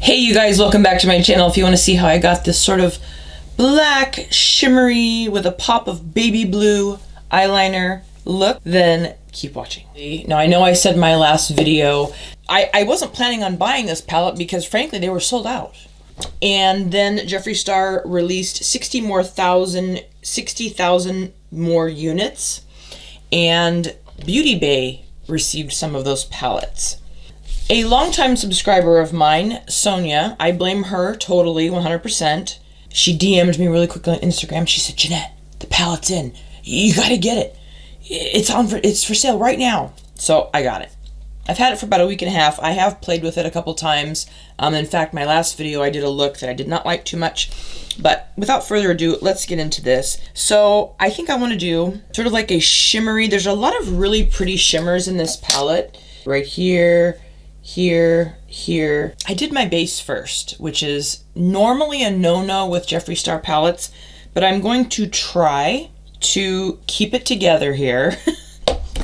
Hey you guys, welcome back to my channel. If you want to see how I got this sort of black shimmery with a pop of baby blue eyeliner look, then keep watching. Now I know I said in my last video I wasn't planning on buying this palette because frankly they were sold out, and then Jeffree Star released 60,000 more units, and Beauty Bay received some of those palettes. A longtime subscriber of mine, Sonia, I blame her totally, 100%. She DM'd me really quickly on Instagram. She said, Jeanette, the palette's in. You gotta get it. It's for sale right now. So I got it. I've had it for about a week and a half. I have played with it a couple times. In fact, my last video I did a look that I did not like too much. But without further ado, let's get into this. So I think I want to do sort of like a shimmery. There's a lot of really pretty shimmers in this palette. Right here. Here. I did my base first, which is normally a no-no with Jeffree Star palettes, but I'm going to try to keep it together here.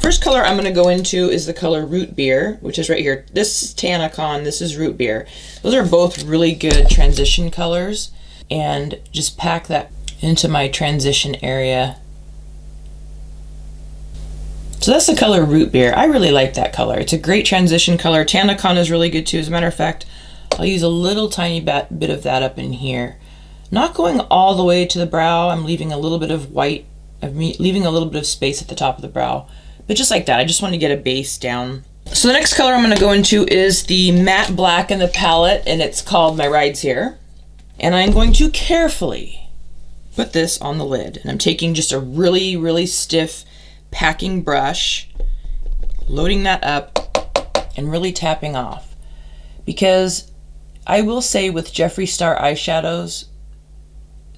First color I'm going to go into is the color Root Beer, which is right here. This is Tanacon, this is Root Beer. Those are both really good transition colors, and just pack that into my transition area. So that's the color Root Beer. I really like that color. It's a great transition color. Tanacon is really good too. As a matter of fact, I'll use a little tiny bit of that up in here. Not going all the way to the brow. I'm leaving a little bit of white. I'm leaving a little bit of space at the top of the brow. But just like that, I just want to get a base down. So the next color I'm going to go into is the matte black in the palette, and it's called My Rides Here. And I'm going to carefully put this on the lid. And I'm taking just a really, really stiff packing brush, loading that up and really tapping off, because I will say with Jeffree Star eyeshadows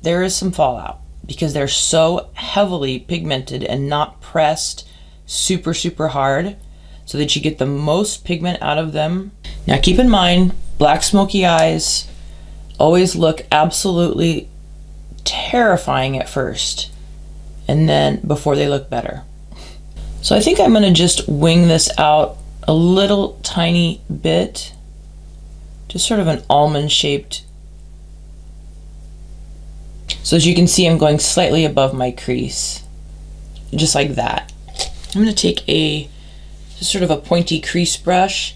there is some fallout because they're so heavily pigmented and not pressed super hard so that you get the most pigment out of them. Now keep in mind, black smoky eyes always look absolutely terrifying at first, and then before they look better. So I think I'm going to just wing this out a little tiny bit, just sort of an almond shaped. So as you can see, I'm going slightly above my crease, just like that. I'm going to take just sort of a pointy crease brush,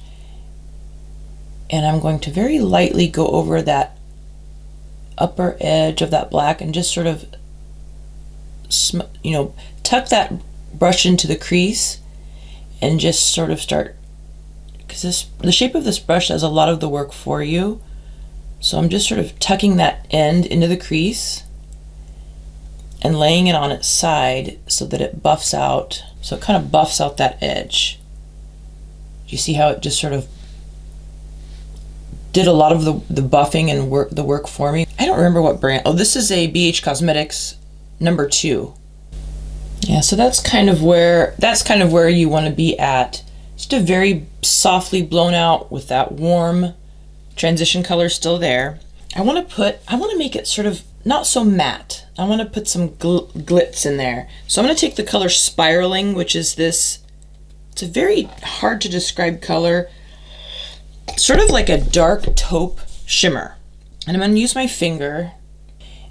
and I'm going to very lightly go over that upper edge of that black and just sort of, tuck that brush into the crease and just sort of start, because the shape of this brush does a lot of the work for you. So I'm just sort of tucking that end into the crease and laying it on its side so that it buffs out. So it kind of buffs out that edge. You see how it just sort of did a lot of the buffing and the work for me. I don't remember what brand. Oh, this is a BH Cosmetics number 2. Yeah, so that's kind of where you want to be at. Just a very softly blown out with that warm transition color still there. I want to make it sort of not so matte. I want to put some glitz in there. So I'm going to take the color Spiraling, which is this. It's a very hard to describe color, sort of like a dark taupe shimmer. And I'm going to use my finger,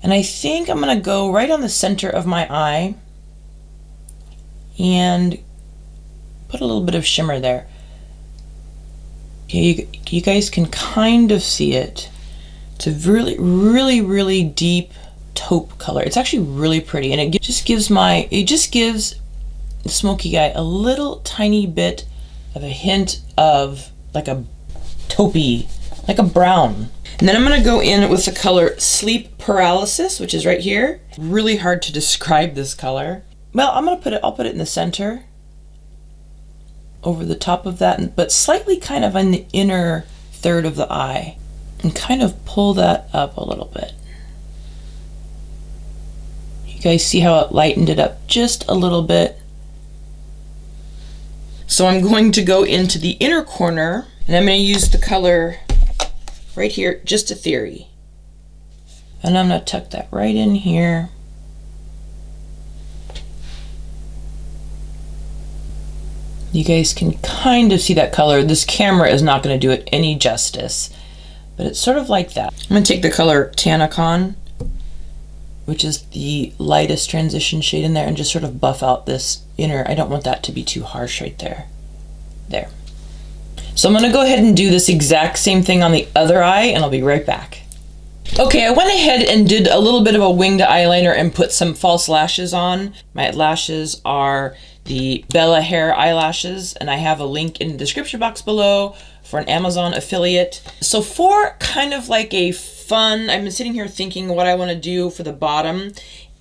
and I think I'm going to go right on the center of my eye and put a little bit of shimmer there. Okay, you guys can kind of see it. It's a really deep taupe color. It's actually really pretty, and it just gives the smoky eye a little tiny bit of a hint of like a taupey, like a brown. And then I'm going to go in with the color Sleep Paralysis, which is right here. Really hard to describe this color. Well, I'll put it in the center, over the top of that, but slightly kind of in the inner third of the eye, and kind of pull that up a little bit. You guys see how it lightened it up just a little bit? So I'm going to go into the inner corner, and I'm going to use the color right here, Just a Theory. And I'm going to tuck that right in here. You guys can kind of see that color. This camera is not going to do it any justice, but it's sort of like that. I'm gonna take the color Tanacon, which is the lightest transition shade in there, and just sort of buff out this inner. I don't want that to be too harsh right there. There. So I'm gonna go ahead and do this exact same thing on the other eye, and I'll be right back. Okay, I went ahead and did a little bit of a winged eyeliner and put some false lashes on. My lashes are the Bella Hair eyelashes, and I have a link in the description box below for an Amazon affiliate. So for kind of like a fun, I've been sitting here thinking what I want to do for the bottom,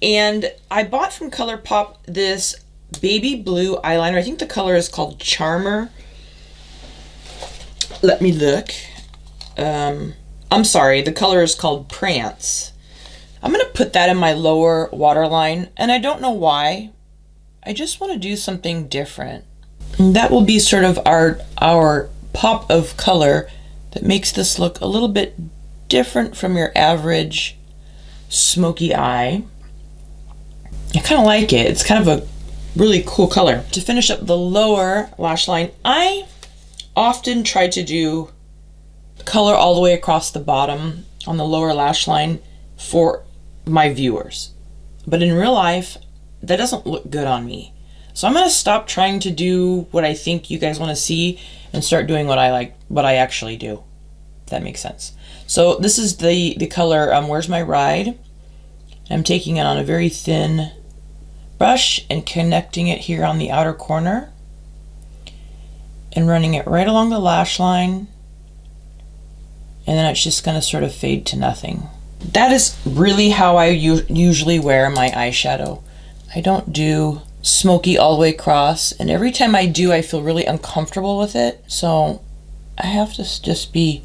and I bought from ColourPop this baby blue eyeliner. I think the color is called Charmer. Let me look. I'm sorry, the color is called Prance. I'm gonna put that in my lower waterline, and I don't know why. I just want to do something different. And that will be sort of our pop of color that makes this look a little bit different from your average smoky eye. I kind of like it. It's kind of a really cool color. To finish up the lower lash line, I often try to do color all the way across the bottom on the lower lash line for my viewers. But in real life, that doesn't look good on me. So I'm gonna stop trying to do what I think you guys want to see and start doing what I actually do. If that makes sense. So this is the color Where's My Ride. I'm taking it on a very thin brush and connecting it here on the outer corner and running it right along the lash line, and then it's just gonna sort of fade to nothing. That is really how I usually wear my eyeshadow. I don't do smoky all the way across, and every time I do, I feel really uncomfortable with it. So I have to just be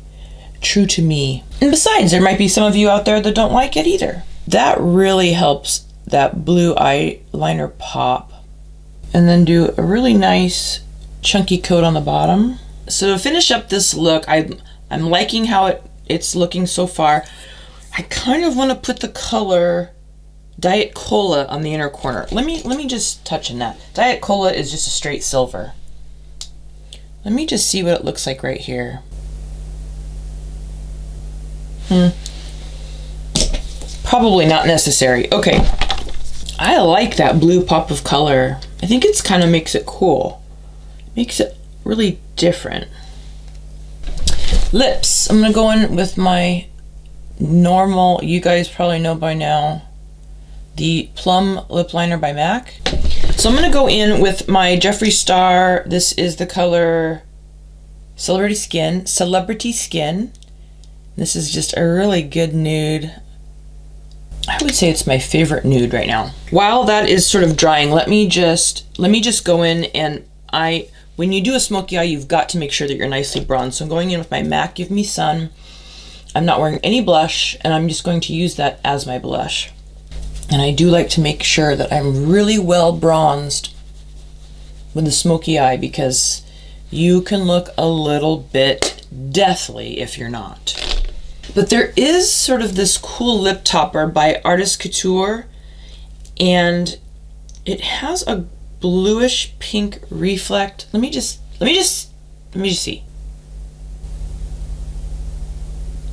true to me. And besides, there might be some of you out there that don't like it either. That really helps that blue eyeliner pop. And then do a really nice chunky coat on the bottom. So to finish up this look, I'm liking how it's looking so far. I kind of want to put the color Diet Cola on the inner corner. Let me just touch on that. Diet Cola is just a straight silver. Let me just see what it looks like right here. Probably not necessary. Okay. I like that blue pop of color. I think it's kind of makes it cool. Makes it really different. Lips. I'm gonna go in with my normal, you guys probably know by now, the Plum Lip Liner by MAC. So I'm gonna go in with my Jeffree Star. This is the color Celebrity Skin. This is just a really good nude. I would say it's my favorite nude right now. While that is sort of drying, let me just go in, and when you do a smoky eye, you've got to make sure that you're nicely bronzed. So I'm going in with my MAC Give Me Sun. I'm not wearing any blush, and I'm just going to use that as my blush. And I do like to make sure that I'm really well bronzed with the smoky eye, because you can look a little bit deathly if you're not. But there is sort of this cool lip topper by Artist Couture, and it has a bluish pink reflect. Let me just see.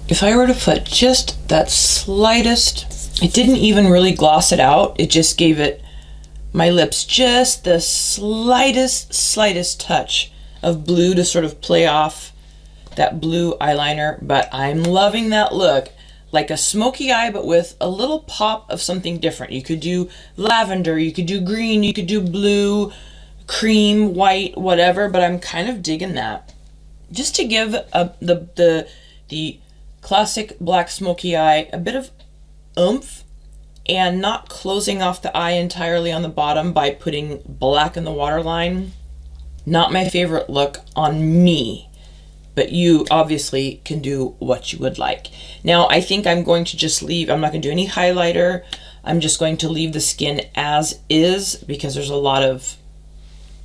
If I were to put just that slightest, it didn't even really gloss it out. It just gave it, my lips, just the slightest touch of blue to sort of play off that blue eyeliner. But I'm loving that look. Like a smoky eye, but with a little pop of something different. You could do lavender, you could do green, you could do blue, cream, white, whatever, but I'm kind of digging that. Just to give the classic black smoky eye a bit of oomph, and not closing off the eye entirely on the bottom by putting black in the waterline. Not my favorite look on me, but you obviously can do what you would like. Now I think I'm going to just leave, I'm not going to do any highlighter. I'm just going to leave the skin as is, because there's a lot of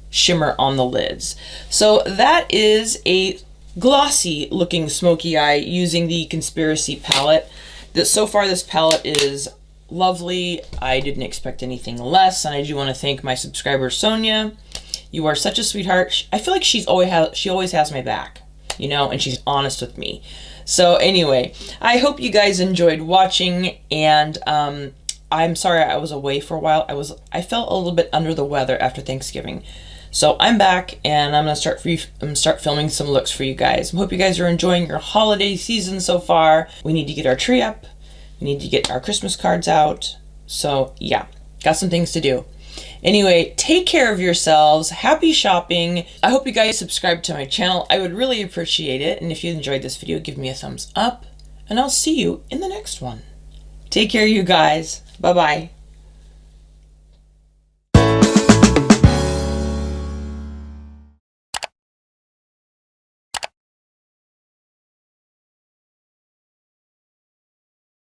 shimmer on the lids. So that is a glossy looking smoky eye using the Conspiracy palette. So far this palette is lovely. I didn't expect anything less, and I do want to thank my subscriber Sonia. You are such a sweetheart. I feel like she always has my back, you know, and she's honest with me. So anyway, I hope you guys enjoyed watching, and I'm sorry I was away for a while. I felt a little bit under the weather after Thanksgiving. So I'm back, and I'm gonna start filming some looks for you guys. I hope you guys are enjoying your holiday season so far. We need to get our tree up. We need to get our Christmas cards out. So yeah, got some things to do. Anyway, take care of yourselves. Happy shopping. I hope you guys subscribe to my channel. I would really appreciate it. And if you enjoyed this video, give me a thumbs up. And I'll see you in the next one. Take care, you guys. Bye-bye.